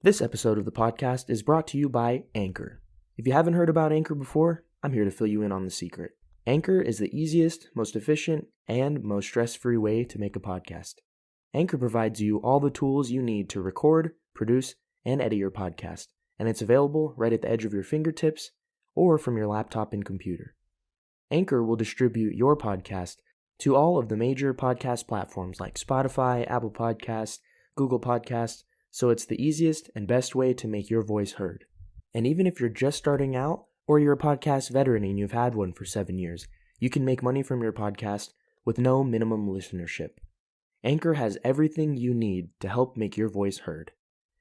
This episode of the podcast is brought to you by Anchor. If you haven't heard about Anchor before, I'm here to fill you in on the secret. Anchor is the easiest, most efficient, and most stress-free way to make a podcast. Anchor provides you all the tools you need to record, produce, and edit your podcast, and it's available right at the edge of your fingertips or from your laptop and computer. Anchor will distribute your podcast to all of the major podcast platforms like Spotify, Apple Podcasts, Google Podcasts, so it's the easiest and best way to make your voice heard. And even if you're just starting out, or you're a podcast veteran and you've had one for 7 years, you can make money from your podcast with no minimum listenership. Anchor has everything you need to help make your voice heard.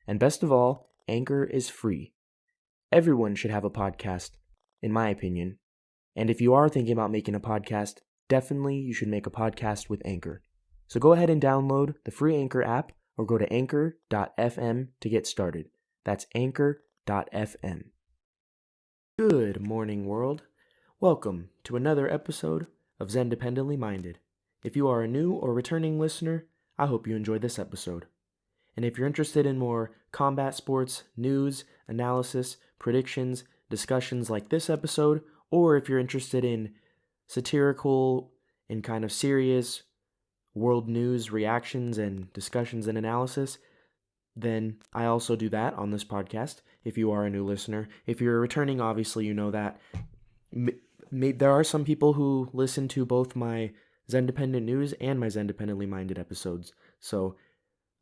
And best of all, Anchor is free. Everyone should have a podcast, in my opinion. And if you are thinking about making a podcast, definitely you should make a podcast with Anchor. So go ahead and download the free Anchor app or go to anchor.fm to get started. That's anchor.fm. Good morning, world. Welcome to another episode of Xendependently Minded. If you are a new or returning listener, I hope you enjoyed this episode. And if you're interested in more combat sports, news, analysis, predictions, discussions like this episode, or if you're interested in satirical and kind of serious world news reactions and discussions and analysis, then I also do that on this podcast if you are a new listener. If you're returning, obviously you know that. There are some people who listen to both my Xendependent News and my Xendependently Minded episodes. So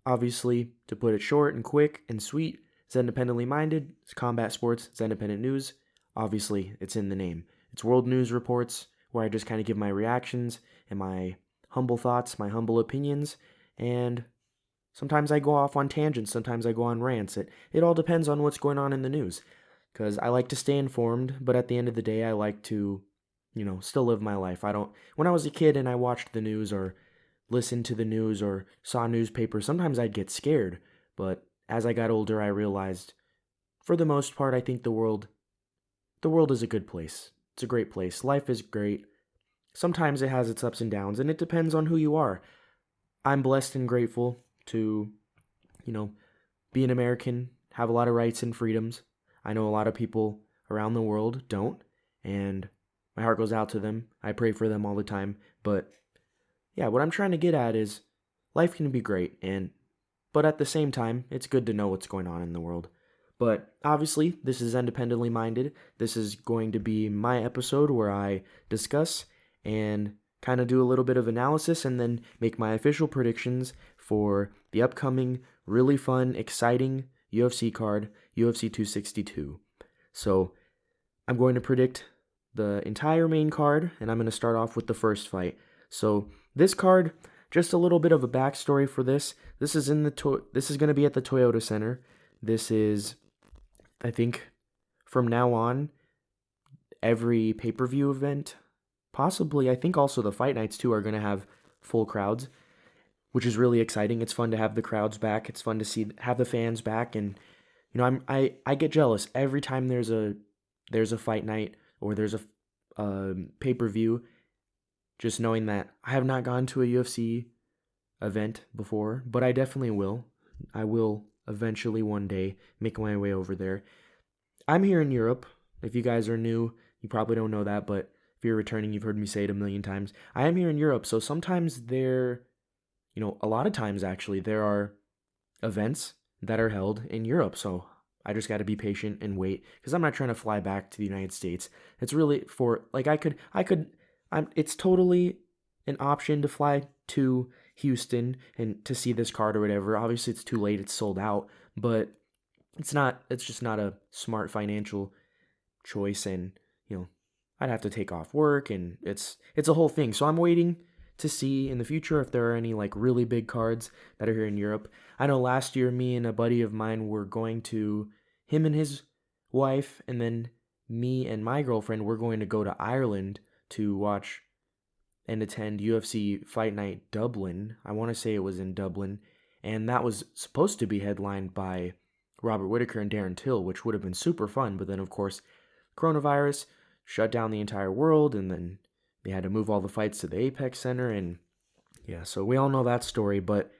obviously, to put it short and quick and sweet, Xendependently Minded, it's combat sports, Xendependent News. Obviously, it's in the name. It's world news reports where I just kind of give my reactions and my humble thoughts, my humble opinions, and sometimes I go off on tangents, sometimes I go on rants. It all depends on what's going on in the news, because I like to stay informed, but at the end of the day, I like to, still live my life. When I was a kid and I watched the news or listened to the news or saw newspapers, sometimes I'd get scared, but as I got older, I realized, for the most part, I think the world is a good place. It's a great place. Life is great. Sometimes it has its ups and downs, and it depends on who you are. I'm blessed and grateful to, be an American, have a lot of rights and freedoms. I know a lot of people around the world don't, and my heart goes out to them. I pray for them all the time. But yeah, what I'm trying to get at is life can be great, but at the same time, it's good to know what's going on in the world. But obviously, this is Independently Minded. This is going to be my episode where I discuss and kind of do a little bit of analysis and then make my official predictions for the upcoming, really fun, exciting UFC card, UFC 262. So I'm going to predict the entire main card, and I'm going to start off with the first fight. So this card, just a little bit of a backstory for this. This is going to be at the Toyota Center. This is, I think, from now on, every pay-per-view event, possibly, I think also the fight nights too are going to have full crowds, which is really exciting. It's fun to have the crowds back. It's fun to have the fans back, and I get jealous every time there's a fight night or there's a pay-per-view. Just knowing that I have not gone to a UFC event before, but I definitely will. I will eventually one day make my way over there. I'm here in Europe. If you guys are new, you probably don't know that, but if you're returning, you've heard me say it a million times. I am here in Europe, so sometimes a lot of times actually, there are events that are held in Europe, so I just got to be patient and wait, because I'm not trying to fly back to the United States. It's really it's totally an option to fly to Houston and to see this card or whatever. Obviously, it's too late. It's sold out, but it's just not a smart financial choice, and I'd have to take off work, and it's a whole thing. So I'm waiting to see in the future if there are any really big cards that are here in Europe. I know last year me and a buddy of mine were going to, him and his wife, and then me and my girlfriend were going to go to Ireland to watch and attend UFC Fight Night Dublin. I want to say it was in Dublin, and that was supposed to be headlined by Robert Whittaker and Darren Till, which would have been super fun, but then of course coronavirus shut down the entire world, and then they had to move all the fights to the Apex Center, and yeah, so we all know that story. But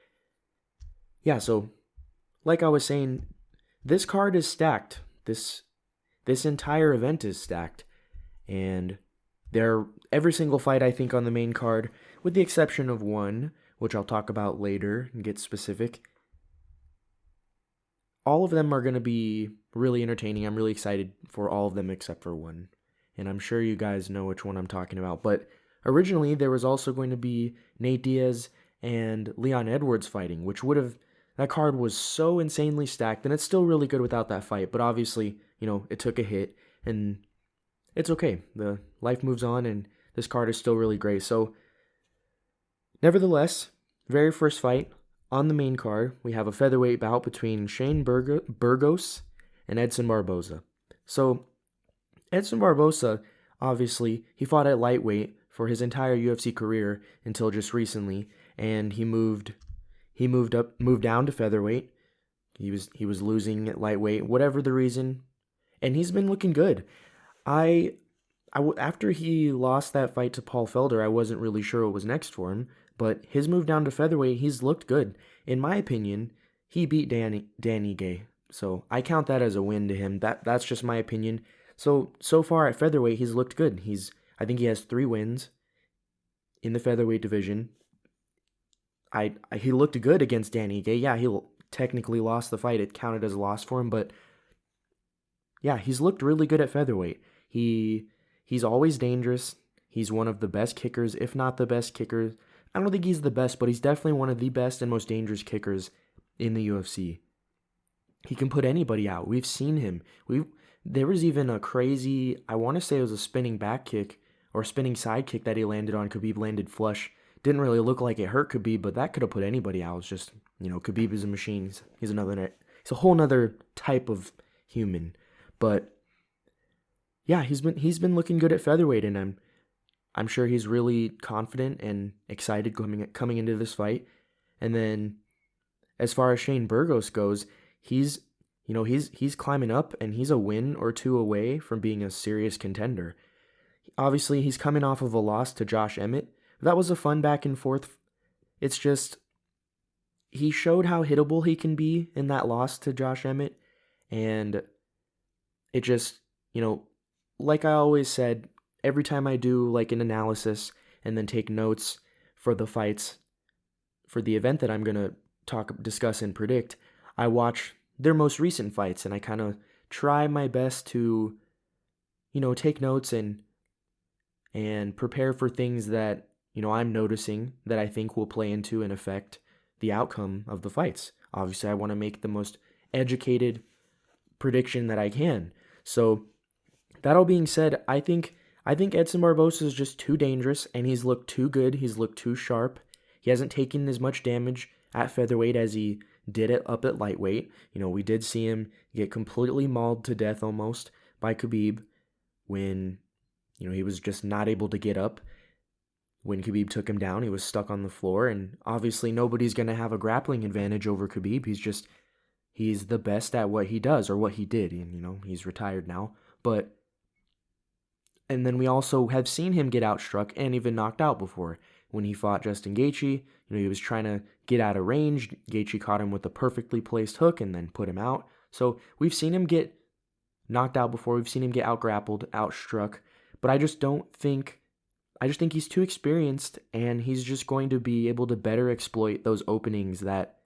yeah, so like I was saying, this card is stacked. This entire event is stacked, and every single fight I think on the main card, with the exception of one, which I'll talk about later and get specific. All of them are going to be really entertaining. I'm really excited for all of them except for one, and I'm sure you guys know which one I'm talking about. But originally, there was also going to be Nate Diaz and Leon Edwards fighting, that card was so insanely stacked, and it's still really good without that fight. But obviously, it took a hit, and it's okay. The life moves on, and this card is still really great. So, nevertheless, very first fight on the main card, we have a featherweight bout between Shane Burgos and Edson Barboza. So, Edson Barboza, obviously, he fought at lightweight for his entire UFC career until just recently, and he moved down to featherweight. He was losing at lightweight, whatever the reason, and he's been looking good. After he lost that fight to Paul Felder, I wasn't really sure what was next for him, but his move down to featherweight, he's looked good. In my opinion, he beat Dan Ige, so I count that as a win to him. That's just my opinion. So far at featherweight, he's looked good. I think he has 3 wins in the featherweight division. He looked good against Dan Ige. Yeah, he technically lost the fight. It counted as a loss for him, but yeah, he's looked really good at featherweight. He's always dangerous. He's one of the best kickers, if not the best kicker. I don't think he's the best, but he's definitely one of the best and most dangerous kickers in the UFC. He can put anybody out. We've seen him. There was even a crazy, I want to say it was a spinning back kick or spinning side kick that he landed on. Khabib landed flush. Didn't really look like it hurt Khabib, but that could have put anybody out. It's just, Khabib is a machine. He's a whole nother type of human. But yeah, he's been looking good at featherweight, and I'm sure he's really confident and excited coming into this fight. And then as far as Shane Burgos goes, he's climbing up, and he's a win or 2 away from being a serious contender. Obviously, he's coming off of a loss to Josh Emmett. That was a fun back and forth. It's just, he showed how hittable he can be in that loss to Josh Emmett, and it just, like I always said, every time I do like an analysis and then take notes for the fights, for the event that I'm going to discuss and predict, I watch their most recent fights, and I kind of try my best to, take notes and prepare for things that, I'm noticing that I think will play into and affect the outcome of the fights. Obviously, I want to make the most educated prediction that I can. So, that all being said, I think Edson Barboza is just too dangerous, and he's looked too good. He's looked too sharp. He hasn't taken as much damage at featherweight as he did it up at lightweight. We did see him get completely mauled to death almost by Khabib when, he was just not able to get up. When Khabib took him down, he was stuck on the floor, and obviously nobody's going to have a grappling advantage over Khabib. He's the best at what he does, or what he did, and, he's retired now. And then we also have seen him get outstruck and even knocked out before. When he fought Justin Gaethje, he was trying to get out of range. Gaethje caught him with a perfectly placed hook and then put him out. So we've seen him get knocked out before. We've seen him get outgrappled, outstruck. But I just think he's too experienced, and he's just going to be able to better exploit those openings that,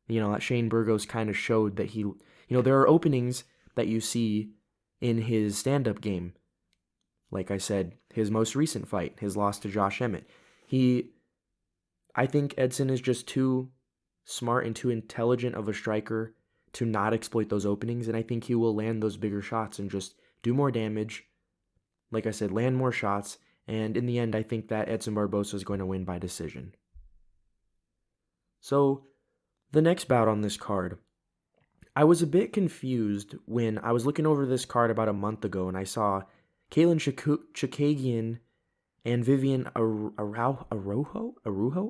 that Shane Burgos kind of showed that he, there are openings that you see in his stand-up game. Like I said, his most recent fight, his loss to Josh Emmett. I think Edson is just too smart and too intelligent of a striker to not exploit those openings, and I think he will land those bigger shots and just do more damage. Like I said, land more shots, and in the end, I think that Edson Barboza is going to win by decision. So, the next bout on this card, I was a bit confused when I was looking over this card about a month ago, and I saw Katlyn Chookagian and Vivian Araujo?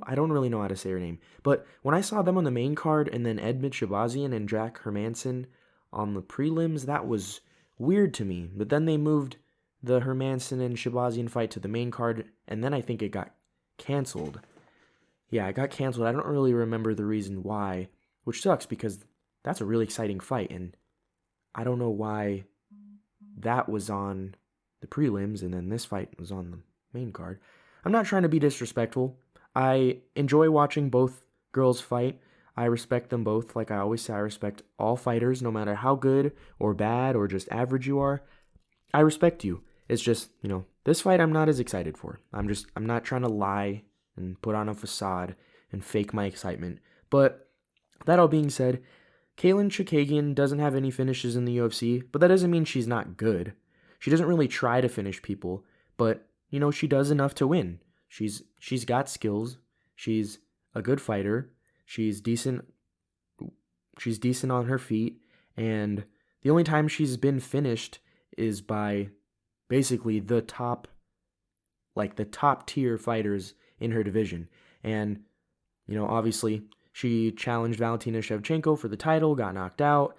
I don't really know how to say her name. But when I saw them on the main card, and then Edmund Shabazian and Jack Hermanson on the prelims, that was weird to me. But then they moved the Hermanson and Shabazian fight to the main card, and then I think it got canceled. Yeah, it got canceled. I don't really remember the reason why, which sucks because that's a really exciting fight, and I don't know why that was on the prelims and then this fight was on the main card. I'm not trying to be disrespectful. I enjoy watching both girls fight. I respect them both. Like I always say, I respect all fighters, no matter how good or bad or just average you are. I respect you. It's just, this fight I'm not as excited for. I'm not trying to lie and put on a facade and fake my excitement. But that all being said, Katlyn Chookagian doesn't have any finishes in the UFC, but that doesn't mean she's not good. She doesn't really try to finish people, but, she does enough to win. She's got skills. She's a good fighter. She's decent on her feet, and the only time she's been finished is by basically the top tier fighters in her division. And, obviously she challenged Valentina Shevchenko for the title, got knocked out,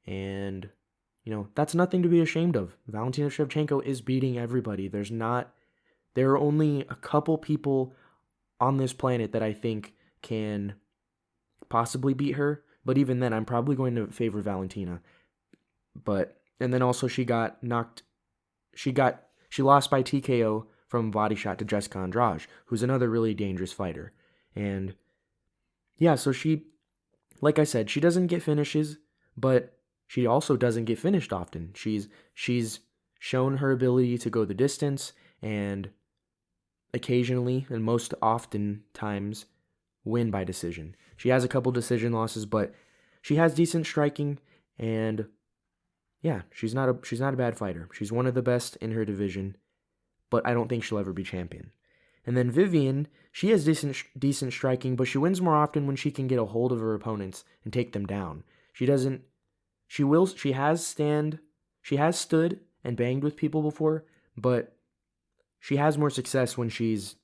and, that's nothing to be ashamed of. Valentina Shevchenko is beating everybody. There are only a couple people on this planet that I think can possibly beat her, but even then, I'm probably going to favor Valentina. And then also she lost by TKO from body shot to Jessica Andrade, who's another really dangerous fighter. And yeah, so like I said, she doesn't get finishes, but she also doesn't get finished often. She's shown her ability to go the distance and occasionally, and most often times, win by decision. She has a couple decision losses, but she has decent striking, and yeah, she's not a bad fighter. She's one of the best in her division, but I don't think she'll ever be champion. And then Vivian, she has decent striking, but she wins more often when she can get a hold of her opponents and take them down. She has stood and banged with people before, but she has more success when she's,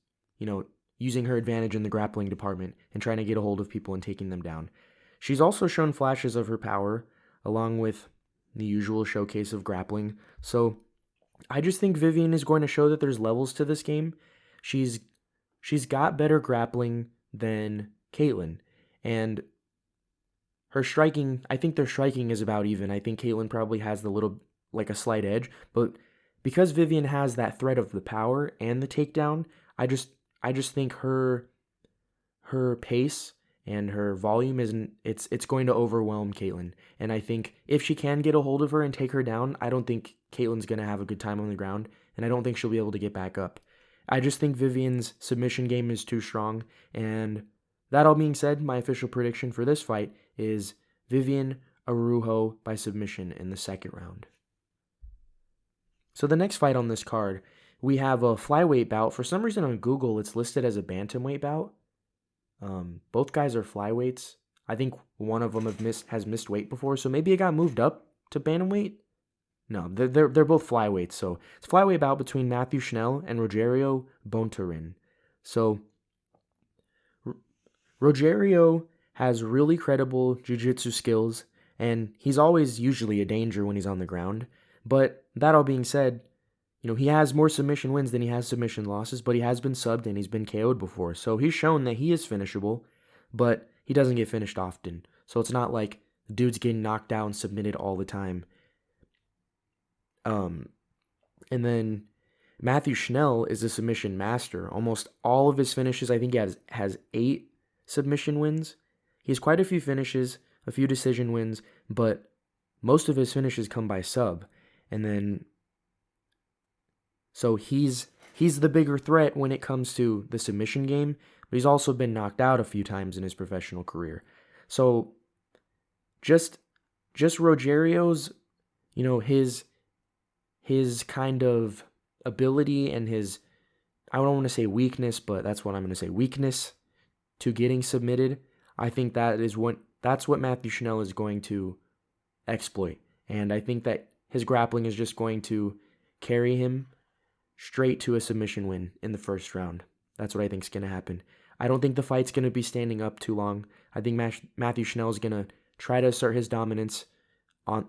using her advantage in the grappling department and trying to get a hold of people and taking them down. She's also shown flashes of her power, along with the usual showcase of grappling. So I just think Vivian is going to show that there's levels to this game. She's got better grappling than Katlyn, and her striking, I think their striking is about even. I think Katlyn probably has a slight edge, but because Vivian has that threat of the power and the takedown, I just think her pace and her volume it's going to overwhelm Katlyn. And I think if she can get a hold of her and take her down, I don't think Katlyn's going to have a good time on the ground, and I don't think she'll be able to get back up. I just think Vivian's submission game is too strong, and that all being said, my official prediction for this fight is Vivian Araujo by submission in the second round. So the next fight on this card, we have a flyweight bout. For some reason on Google, it's listed as a bantamweight bout. Both guys are flyweights. I think one of them has missed weight before, so maybe it got moved up to bantamweight. No, they're both flyweights. So it's a flyweight bout between Matthew Schnell and Rogerio Bontorin. So Rogerio has really credible jiu-jitsu skills, and he's always usually a danger when he's on the ground. But that all being said, he has more submission wins than he has submission losses, but he has been subbed and he's been KO'd before. So he's shown that he is finishable, but he doesn't get finished often. So it's not like the dude's getting knocked out and submitted all the time. And then Matthew Schnell is a submission master. Almost all of his finishes, I think he has 8 submission wins. He has quite a few finishes, a few decision wins, but most of his finishes come by sub. And then, so he's the bigger threat when it comes to the submission game, but he's also been knocked out a few times in his professional career. So just Rogerio's, his kind of ability and his, I don't want to say weakness, but that's what I'm going to say, weakness to getting submitted, I think that's what Matthew Schnell is going to exploit. And I think that his grappling is just going to carry him straight to a submission win in the first round. That's what I think is going to happen. I don't think the fight's going to be standing up too long. I think Matthew Schnell is going to try to assert his dominance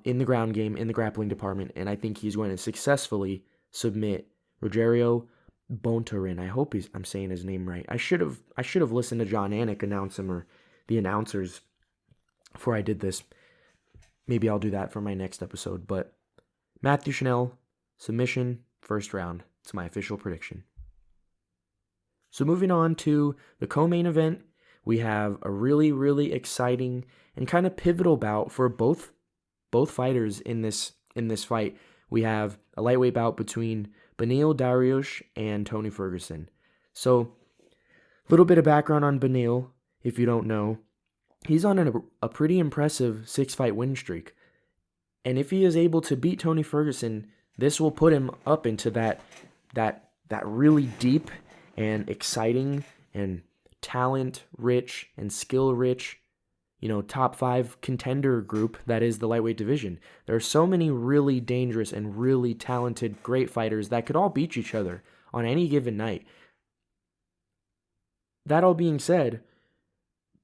in the ground game, in the grappling department, and I think he's going to successfully submit Rogerio Bontorin. I hope I'm saying his name right. I should have listened to John Anik announce him, or the announcers, before I did this. maybe I'll do that for my next episode. But Matthew Schnell, submission, first round. It's my official prediction. So moving on to the co-main event, we have a really, really exciting and kind of pivotal bout for both fighters in this fight. We have a lightweight bout between Beneil Dariush and Tony Ferguson. So, a little bit of background on Beneil, if you don't know. He's on a pretty impressive 6-fight win streak. And if he is able to beat Tony Ferguson, this will put him up into that really deep and exciting and talent-rich and skill-rich, top 5 contender group that is the lightweight division. There are so many really dangerous and really talented, great fighters that could all beat each other on any given night. That all being said,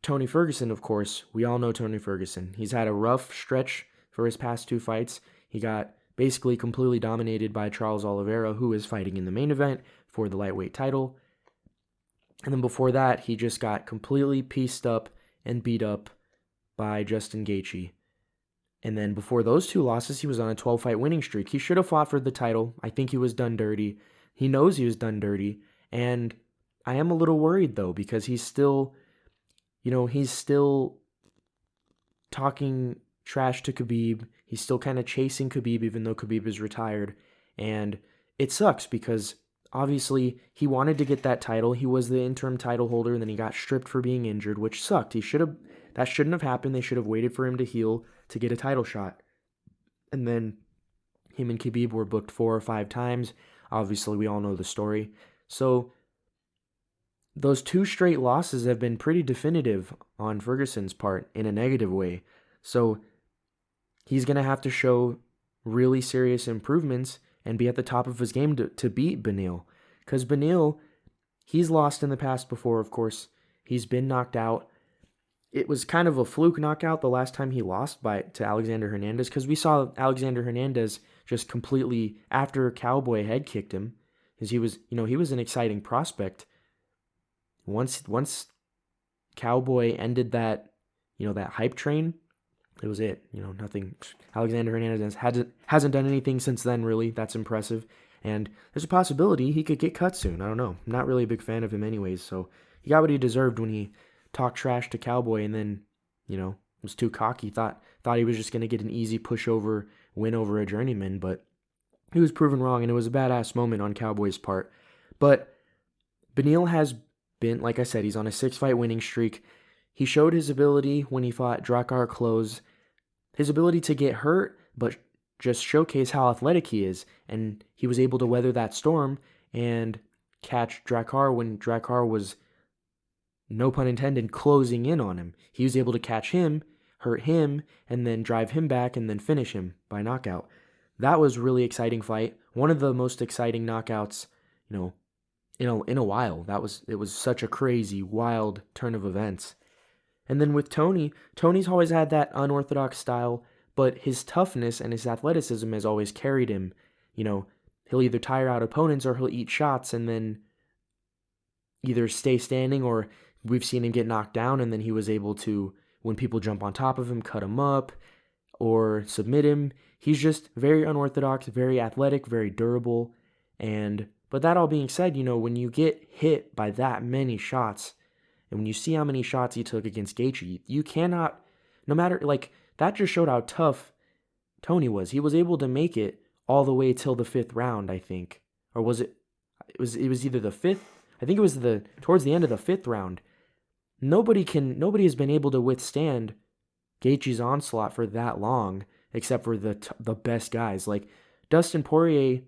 Tony Ferguson, of course, we all know Tony Ferguson. He's had a rough stretch for his past 2 fights. He got basically completely dominated by Charles Oliveira, who is fighting in the main event for the lightweight title. And then before that, he just got completely pieced up and beat up by Justin Gaethje. And then before those 2 losses, he was on a 12-fight winning streak. He should have fought for the title. I think he was done dirty. He knows he was done dirty. And I am a little worried, though, because he's still talking trash to Khabib. He's still kind of chasing Khabib, even though Khabib is retired. And it sucks because obviously he wanted to get that title. He was the interim title holder, and then he got stripped for being injured, which sucked. That shouldn't have happened. They should have waited for him to heal to get a title shot. And then him and Khabib were booked 4 or 5 times. Obviously, we all know the story. So those 2 straight losses have been pretty definitive on Ferguson's part in a negative way. So he's going to have to show really serious improvements and be at the top of his game to beat Beneil. Because Beneil, he's lost in the past before, of course. He's been knocked out. It was kind of a fluke knockout the last time he lost to Alexander Hernandez, because we saw Alexander Hernandez just completely, after Cowboy head kicked him, because he was an exciting prospect. Once Cowboy ended that hype train, it was it. Nothing. Alexander Hernandez hasn't done anything since then, really. That's impressive. And there's a possibility he could get cut soon. I don't know. I'm not really a big fan of him anyways, so he got what he deserved when he talked trash to Cowboy and then, was too cocky. Thought he was just going to get an easy pushover win over a journeyman, but he was proven wrong, and it was a badass moment on Cowboy's part. But Beneil has been, like I said, he's on a 6-fight winning streak. He showed his ability when he fought Drakkar Klose, his ability to get hurt, but just showcase how athletic he is. And he was able to weather that storm and catch Drakkar when Drakkar was, no pun intended, closing in on him. He was able to catch him, hurt him, and then drive him back and then finish him by knockout. That was a really exciting fight. One of the most exciting knockouts, in a while. It was such a crazy, wild turn of events. And then with Tony's always had that unorthodox style, but his toughness and his athleticism has always carried him. He'll either tire out opponents or he'll eat shots and then either stay standing, or we've seen him get knocked down and then he was able to, when people jump on top of him, cut him up or submit him. He's just very unorthodox, very athletic, very durable. But that all being said, when you get hit by that many shots, and when you see how many shots he took against Gaethje, you cannot, no matter, that just showed how tough Tony was. He was able to make it all the way till the 5th round, I think. Or was it? It was either the 5th. I think it was towards the end of the 5th round. Nobody has been able to withstand Gaethje's onslaught for that long, except for the best guys. Like Dustin Poirier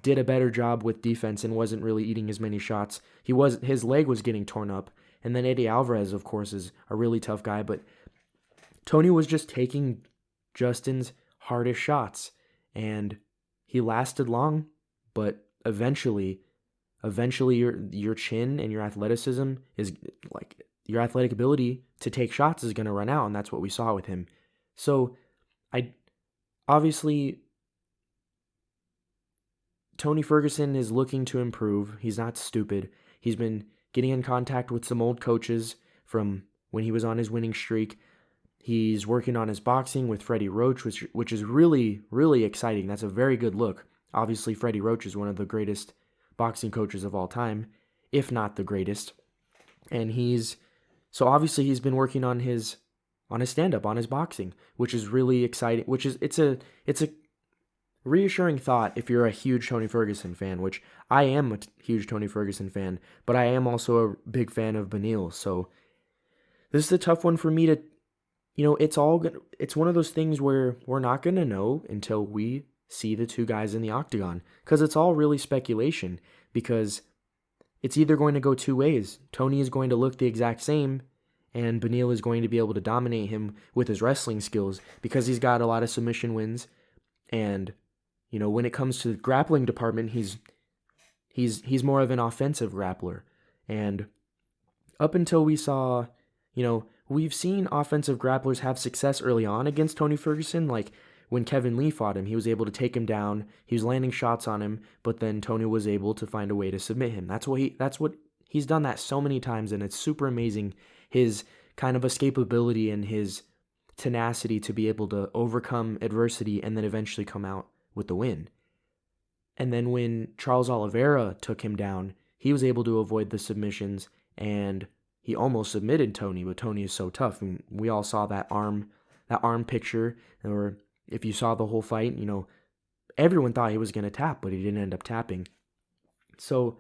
did a better job with defense and wasn't really eating as many shots. His leg was getting torn up. And then Eddie Alvarez, of course, is a really tough guy, but Tony was just taking Justin's hardest shots, and he lasted long, but eventually your chin and your athleticism is your athletic ability to take shots is going to run out, and that's what we saw with him. So obviously Tony Ferguson is looking to improve. He's not stupid. He's been getting in contact with some old coaches from when he was on his winning streak. He's working on his boxing with Freddie Roach, which is really, really exciting. That's a very good look. Obviously, Freddie Roach is one of the greatest boxing coaches of all time, if not the greatest. And obviously he's been working on his stand-up, on his boxing, which is really exciting. It's a reassuring thought if you're a huge Tony Ferguson fan, which I am a huge Tony Ferguson fan, but I am also a big fan of Beneil. So this is a tough one for me to, it's one of those things where we're not going to know until we see the two guys in the octagon, because it's all really speculation, because it's either going to go two ways. Tony is going to look the exact same, and Beneil is going to be able to dominate him with his wrestling skills because he's got a lot of submission wins. And, when it comes to the grappling department, he's more of an offensive grappler. And up until we saw, we've seen offensive grapplers have success early on against Tony Ferguson, like when Kevin Lee fought him. He was able to take him down. He was landing shots on him, but then Tony was able to find a way to submit him. That's what he's done that so many times, and it's super amazing, his kind of escapability and his tenacity to be able to overcome adversity and then eventually come out with the win. And then when Charles Oliveira took him down, he was able to avoid the submissions, and he almost submitted Tony, but Tony is so tough. And we all saw that arm picture, or if you saw the whole fight, everyone thought he was going to tap, but he didn't end up tapping. So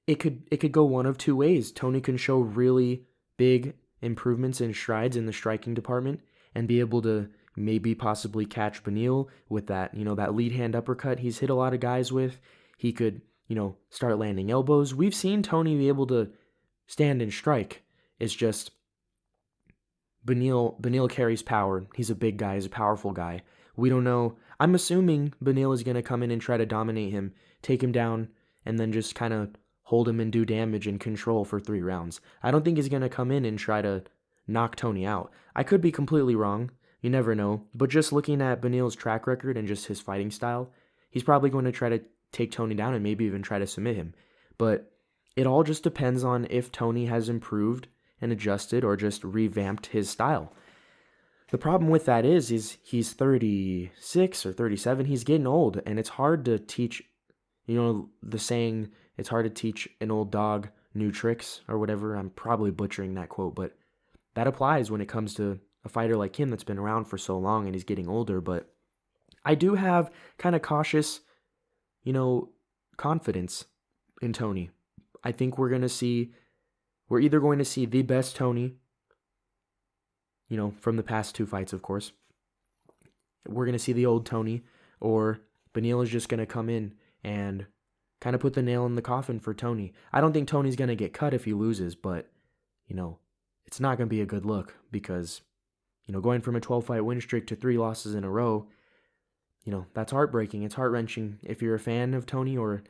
it could go one of two ways. Tony can show really big improvements and strides in the striking department and be able to maybe possibly catch Beneil with that, that lead hand uppercut he's hit a lot of guys with. He could, start landing elbows. We've seen Tony be able to stand and strike. It's just Beneil carries power. He's a big guy. He's a powerful guy. We don't know. I'm assuming Beneil is going to come in and try to dominate him, take him down, and then just kind of hold him and do damage and control for 3 rounds. I don't think he's going to come in and try to knock Tony out. I could be completely wrong. You never know. But just looking at Beneil's track record and just his fighting style, he's probably going to try to take Tony down and maybe even try to submit him. But it all just depends on if Tony has improved and adjusted or just revamped his style. The problem with that is he's 36 or 37. He's getting old, and it's hard to teach, the saying, it's hard to teach an old dog new tricks or whatever. I'm probably butchering that quote, but that applies when it comes to a fighter like him that's been around for so long and he's getting older. But I do have kind of cautious, confidence in Tony. I think we're either going to see the best Tony, from the past 2 fights, of course. We're going to see the old Tony, or Beneil is just going to come in and kind of put the nail in the coffin for Tony. I don't think Tony's going to get cut if he loses, but, it's not going to be a good look because, going from a 12-fight win streak to 3 losses in a row, that's heartbreaking. It's heart-wrenching if you're a fan of Tony or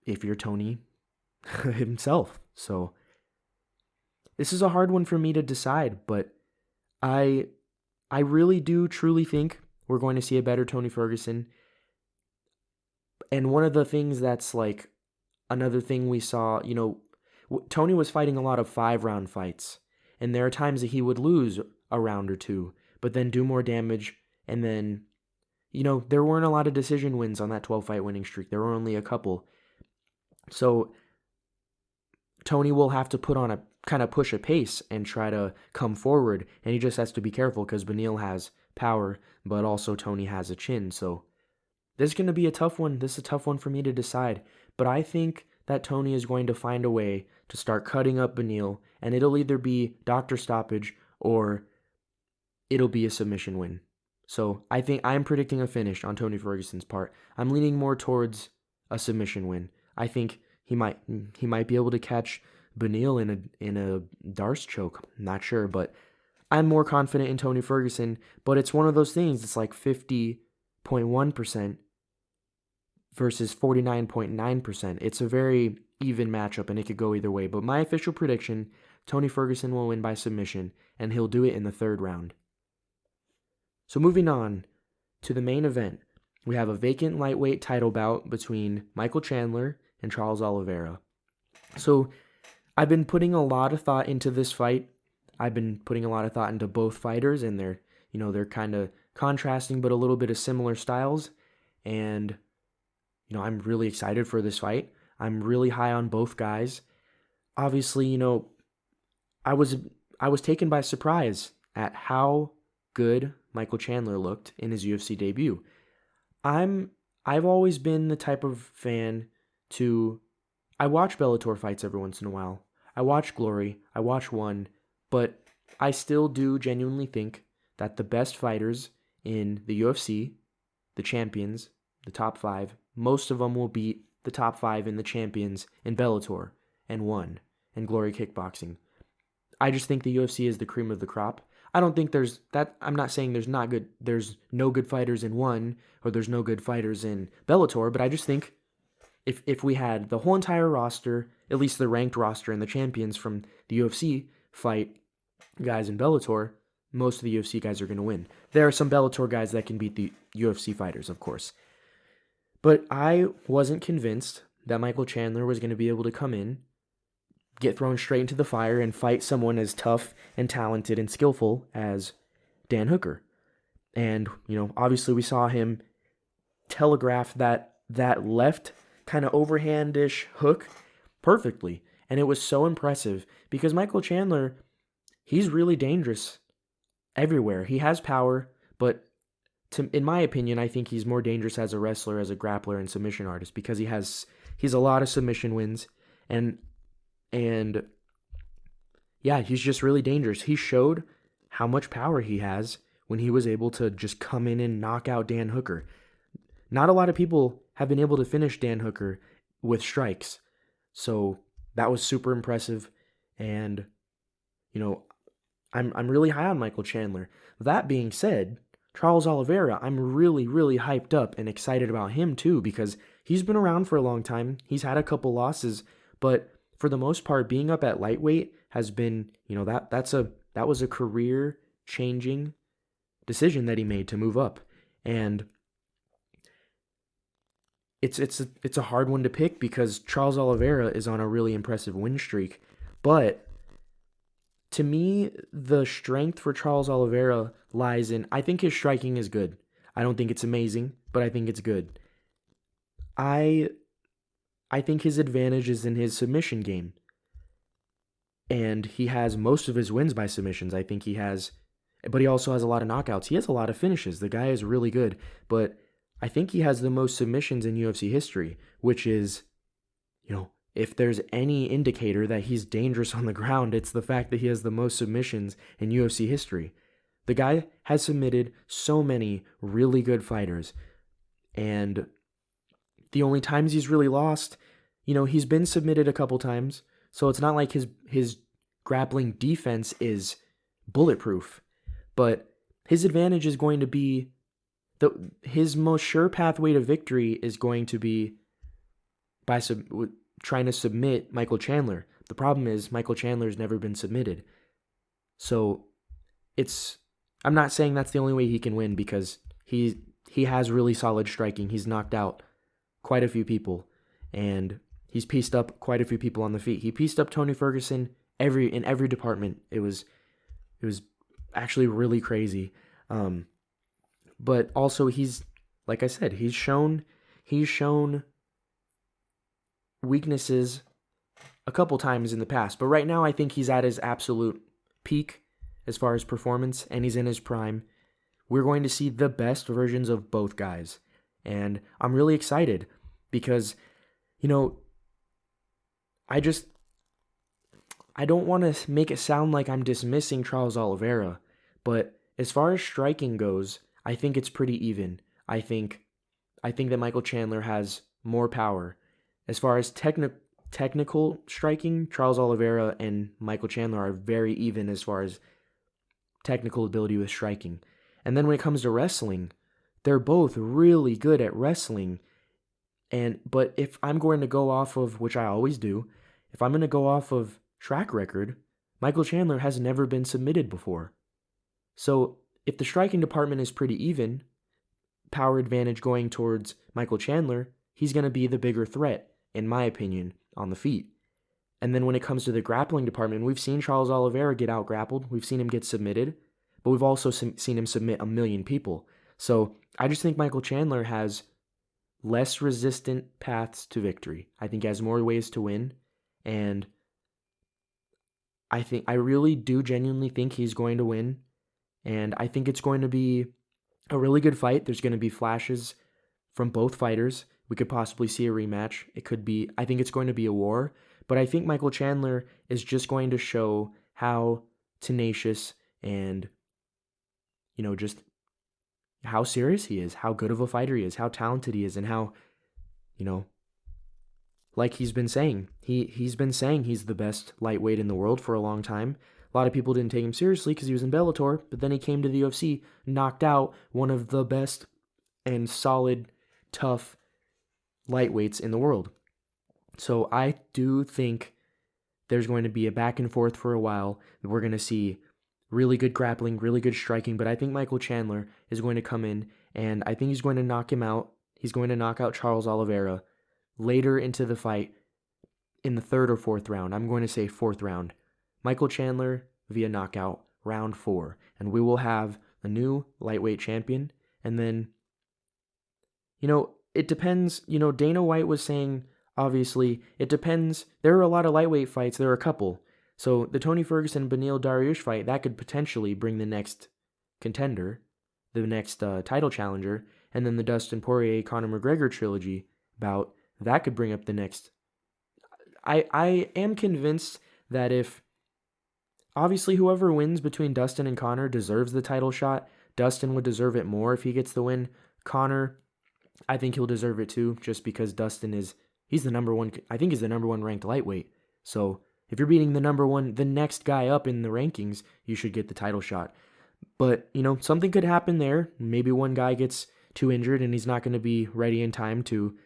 if you're Tony himself. So this is a hard one for me to decide, but I really do truly think we're going to see a better Tony Ferguson. And one of the things that's like another thing we saw, Tony was fighting a lot of 5-round fights, and there are times that he would lose a round or 2, but then do more damage, and then, there weren't a lot of decision wins on that 12-fight winning streak. There were only a couple. So Tony will have to push a pace and try to come forward, and he just has to be careful because Beneil has power, but also Tony has a chin. So this is going to be a tough one. This is a tough one for me to decide, but I think that Tony is going to find a way to start cutting up Beneil, and it'll either be doctor stoppage or it'll be a submission win. So I think I'm predicting a finish on Tony Ferguson's part. I'm leaning more towards a submission win. I think he might be able to catch Beneil in a Darce choke. Not sure, but I'm more confident in Tony Ferguson. But it's one of those things. It's like 50.1% versus 49.9%. It's a very even matchup, and it could go either way. But my official prediction, Tony Ferguson will win by submission, and he'll do it in the 3rd round. So moving on to the main event, we have a vacant lightweight title bout between Michael Chandler and Charles Oliveira. So I've been putting a lot of thought into this fight. I've been putting a lot of thought into both fighters, and they're kind of contrasting but a little bit of similar styles. And I'm really excited for this fight. I'm really high on both guys. Obviously, I was taken by surprise at how good Michael Chandler looked in his UFC debut. I've always been the type of fan I watch Bellator fights every once in a while. I watch Glory, I watch One, but I still do genuinely think that the best fighters in the UFC, the champions, the top 5, most of them will beat the top 5 in the champions in Bellator and One and Glory Kickboxing. I just think the UFC is the cream of the crop. I don't think I'm not saying there's no good fighters in One or there's no good fighters in Bellator, but I just think if we had the whole entire roster, at least the ranked roster and the champions from the UFC fight guys in Bellator, most of the UFC guys are going to win. There are some Bellator guys that can beat the UFC fighters, of course. But I wasn't convinced that Michael Chandler was going to be able to come in, get thrown straight into the fire, and fight someone as tough and talented and skillful as Dan Hooker. And, obviously we saw him telegraph that left kind of overhandish hook perfectly. And it was so impressive because Michael Chandler, he's really dangerous everywhere. He has power, but in my opinion, I think he's more dangerous as a wrestler, as a grappler, and submission artist because he's a lot of submission wins, and yeah, he's just really dangerous. He showed how much power he has when he was able to just come in and knock out Dan Hooker. Not a lot of people have been able to finish Dan Hooker with strikes, so that was super impressive, and I'm really high on Michael Chandler. That being said, Charles Oliveira, I'm really, really hyped up and excited about him too because he's been around for a long time. He's had a couple losses, but for the most part, being up at lightweight has been, that was a career-changing decision that he made to move up, and it's a hard one to pick because Charles Oliveira is on a really impressive win streak, but to me, the strength for Charles Oliveira lies in, I think his striking is good. I don't think it's amazing, but I think it's good. I think his advantage is in his submission game. And he has most of his wins by submissions. I think he has, but he also has a lot of knockouts. He has a lot of finishes. The guy is really good, but I think he has the most submissions in UFC history, which is, if there's any indicator that he's dangerous on the ground, it's the fact that he has the most submissions in UFC history. The guy has submitted so many really good fighters, and the only times he's really lost, he's been submitted a couple times, so it's not like his grappling defense is bulletproof, but his advantage is going to be, his most sure pathway to victory is going to be by trying to submit Michael Chandler. The problem is Michael Chandler's never been submitted. So I'm not saying that's the only way he can win because he has really solid striking. He's knocked out quite a few people and he's pieced up quite a few people on the feet. He pieced up Tony Ferguson in every department. It was actually really crazy. But also like I said, he's shown weaknesses a couple times in the past, but right now I think he's at his absolute peak as far as performance, and he's in his prime. We're going to see the best versions of both guys, and I'm really excited because, I don't want to make it sound like I'm dismissing Charles Oliveira, but as far as striking goes, I think it's pretty even. I think that Michael Chandler has more power. As far as technical striking, Charles Oliveira and Michael Chandler are very even as far as technical ability with striking. And then when it comes to wrestling, they're both really good at wrestling. But if I'm going to go off of, which I always do, if I'm going to go off of track record, Michael Chandler has never been submitted before. So if the striking department is pretty even, power advantage going towards Michael Chandler, he's going to be the bigger threat, in my opinion, on the feet. And then when it comes to the grappling department, we've seen Charles Oliveira get out grappled. We've seen him get submitted, but we've also seen him submit 1 million people. So I just think Michael Chandler has less resistant paths to victory. I think he has more ways to win. And I really do genuinely think he's going to win. And I think it's going to be a really good fight. There's going to be flashes from both fighters. We could possibly see a rematch. I think it's going to be a war. But I think Michael Chandler is just going to show how tenacious and, just how serious he is, how good of a fighter he is, how talented he is, and how, like he's been saying, he's been saying he's the best lightweight in the world for a long time. A lot of people didn't take him seriously because he was in Bellator, but then he came to the UFC, knocked out one of the best and solid, tough lightweights in the world. So I do think there's going to be a back and forth for a while. We're going to see really good grappling, really good striking, but I think Michael Chandler is going to come in, and I think he's going to knock him out. He's going to knock out Charles Oliveira later into the fight in the 3rd or 4th round. I'm going to say 4th round. Michael Chandler via knockout, round 4. And we will have a new lightweight champion. And then, it depends. Dana White was saying, obviously, it depends. There are a lot of lightweight fights. There are a couple. So the Tony Ferguson Beneil Dariush fight, that could potentially bring the next contender, the next title challenger. And then the Dustin Poirier Conor McGregor trilogy bout, that could bring up the next. I am convinced that if, obviously, whoever wins between Dustin and Conor deserves the title shot. Dustin would deserve it more if he gets the win. Conor, I think he'll deserve it too, just because he's the number one, I think he's the number 1 ranked lightweight. So if you're beating the next guy up in the rankings, you should get the title shot. But, something could happen there. Maybe one guy gets too injured and he's not going to be ready in time to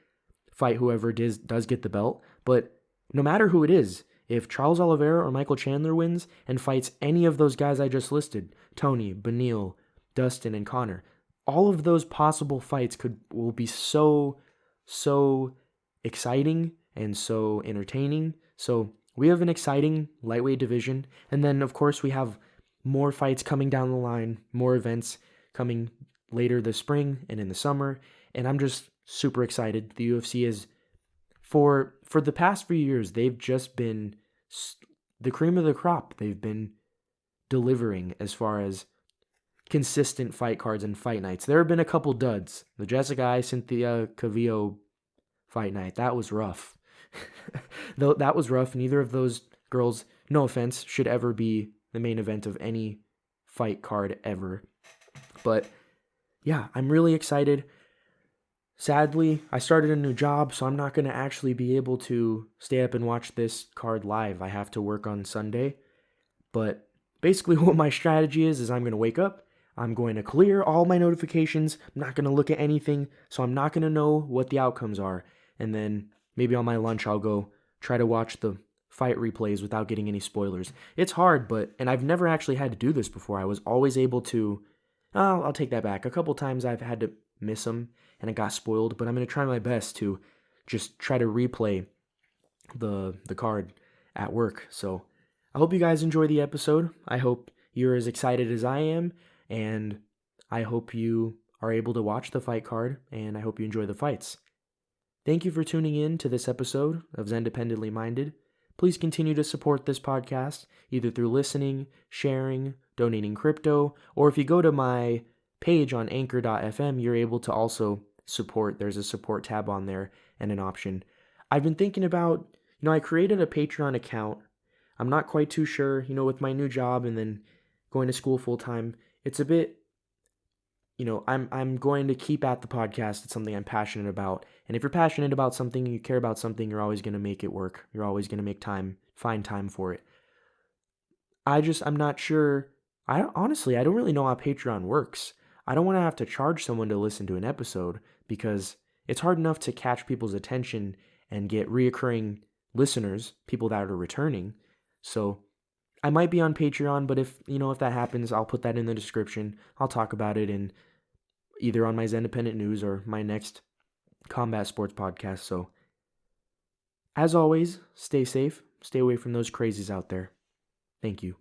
fight whoever does get the belt. But no matter who it is, if Charles Oliveira or Michael Chandler wins and fights any of those guys I just listed, Tony, Beneil, Dustin, and Conor, all of those possible fights will be so exciting and so entertaining. So we have an exciting lightweight division. And then, of course, we have more fights coming down the line, more events coming later this spring and in the summer. And I'm just super excited. The UFC is, for the past few years, they've just been the cream of the crop. They've been delivering as far as consistent fight cards and fight nights. There have been a couple duds. The Jessica Cynthia Cavillo fight night, that was rough. Though that was rough. Neither of those girls, no offense, should ever be the main event of any fight card ever. But yeah, I'm really excited. Sadly, I started a new job, so I'm not going to actually be able to stay up and watch this card live. I have to work on Sunday. But basically what my strategy is I'm going to wake up, I'm going to clear all my notifications, I'm not going to look at anything, so I'm not going to know what the outcomes are. And then maybe on my lunch I'll go try to watch the fight replays without getting any spoilers. It's hard, and I've never actually had to do this before. I was always able to, I'll take that back. A couple times I've had to miss them and it got spoiled, but I'm going to try my best to just try to replay the card at work. So I hope you guys enjoy the episode. I hope you're as excited as I am, and I hope you are able to watch the fight card, and I hope you enjoy the fights. Thank you for tuning in to this episode of Xendependently Minded. Please continue to support this podcast, either through listening, sharing, donating crypto, or if you go to my page on anchor.fm, you're able to also support. There's a support tab on there and an option. I've been thinking about, I created a Patreon account. I'm not quite too sure, with my new job and then going to school full time. It's a bit, I'm going to keep at the podcast. It's something I'm passionate about. And if you're passionate about something, you care about something, you're always going to make it work. You're always going to make time, find time for it. I'm not sure. I don't really know how Patreon works. I don't want to have to charge someone to listen to an episode because it's hard enough to catch people's attention and get reoccurring listeners, people that are returning. So I might be on Patreon, but if that happens, I'll put that in the description. I'll talk about it in either on my Xendependent News or my next combat sports podcast. So as always, stay safe, stay away from those crazies out there. Thank you.